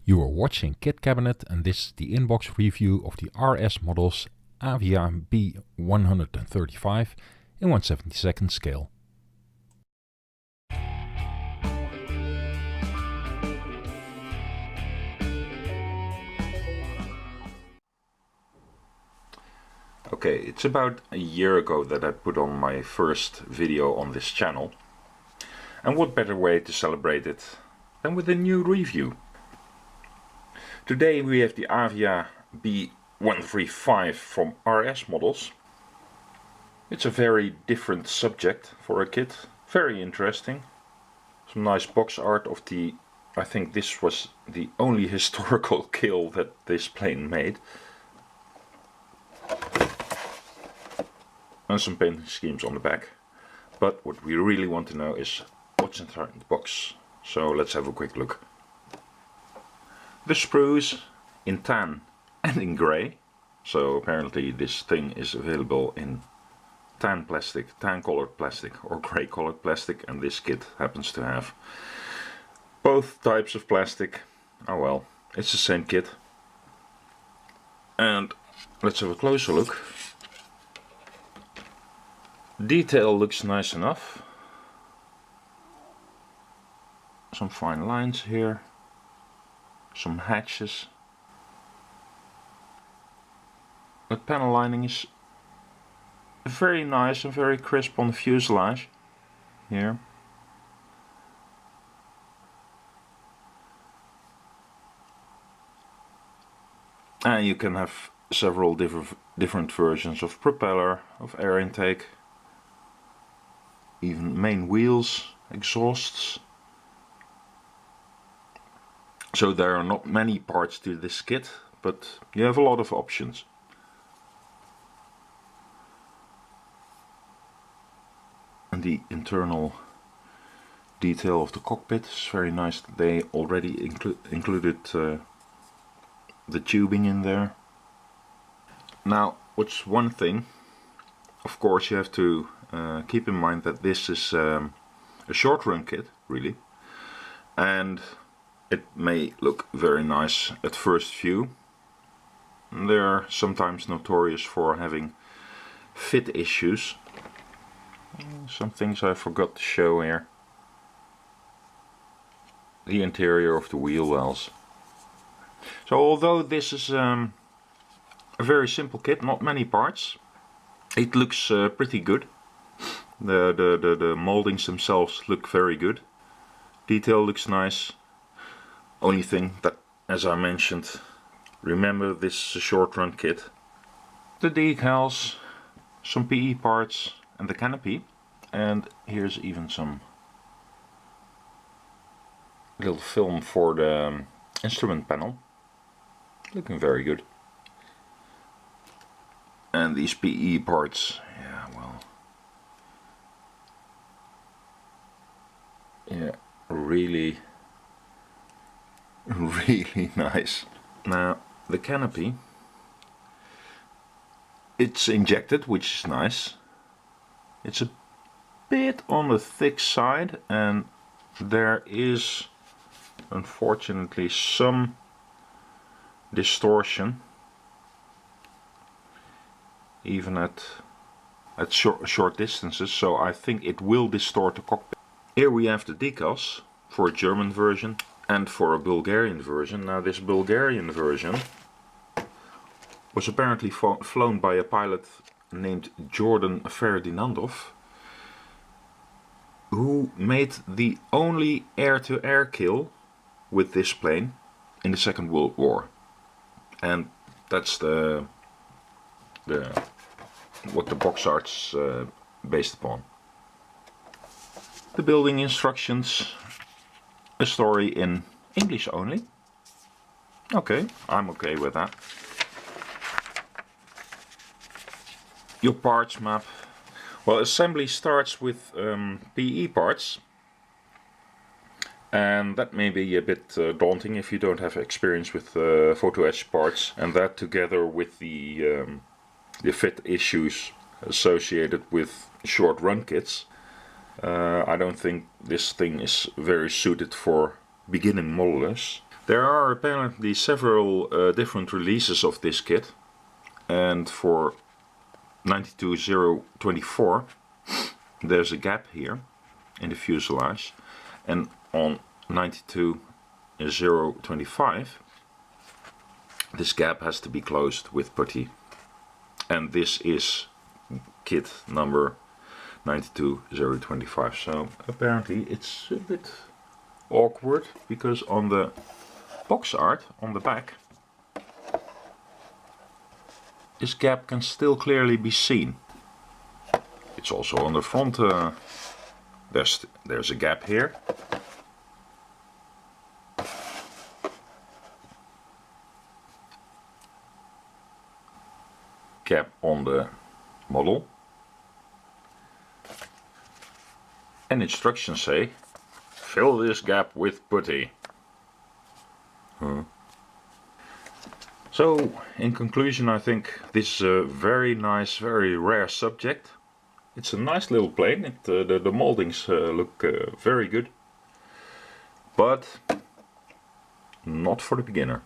You are watching Kit Kabinet, and this is the inbox review of the RS Models Avia B-135 in 1/72 scale. Okay, it's about a year ago that I put on my first video on this channel. And what better way to celebrate it than with a new review? Today we have the Avia B-135 from RS Models. It's a very different subject for a kit, very interesting. Some nice box art of the, I think this was the only historical kill that this plane made. And some painting schemes on the back. But what we really want to know is what's inside the box. So let's have a quick look. The sprues in tan and in grey. So apparently this thing is available in tan plastic, tan colored plastic or grey colored plastic, and this kit happens to have both types of plastic. Oh well, it's the same kit. And let's have a closer look. Detail looks nice enough. Some fine lines here. Some hatches. The panel lining is very nice and very crisp on the fuselage here. And you can have several different versions of propeller, of air intake, even main wheels, exhausts. So there are not many parts to this kit, but you have a lot of options. And the internal detail of the cockpit is very nice. They already included the tubing in there. Now, what's one thing, of course you have to keep in mind that this is a short run kit, really, and it may look very nice at first view. They're sometimes notorious for having fit issues. Some things I forgot to show here. The interior of the wheel wells. So although this is a very simple kit, not many parts, it looks pretty good. The moldings themselves look very good. Detail looks nice. Only thing that, as I mentioned, remember this is a short run kit. The decals, some PE parts and the canopy. And here's even some little film for the instrument panel. Looking very good. And these PE parts, yeah, well, yeah, really nice. Now the canopy, it's injected, which is nice. It's a bit on the thick side, and there is unfortunately some distortion even at short distances, so I think it will distort the cockpit. Here we have the decals for a German version and for a Bulgarian version. Now this Bulgarian version was apparently flown by a pilot named Jordan Ferdinandov, who made the only air-to-air kill with this plane in the Second World War. And that's what the box art's based upon. The building instructions, a story in English only. Okay, I'm okay with that. Your parts map. Well, assembly starts with PE parts, and that may be a bit daunting if you don't have experience with photo-etched parts, and that together with the fit issues associated with short run kits, I don't think this thing is very suited for beginning modelers. There are apparently several different releases of this kit, and for 92024 there's a gap here in the fuselage, and on 92025 this gap has to be closed with putty, and this is kit number 92025. So apparently it's a bit awkward, because on the box art on the back this gap can still clearly be seen. It's also on the front, there's a gap here. Gap on the model. And instructions say, fill this gap with putty. So, in conclusion, I think this is a very nice, very rare subject. It's a nice little plane. The moldings look very good, but not for the beginner.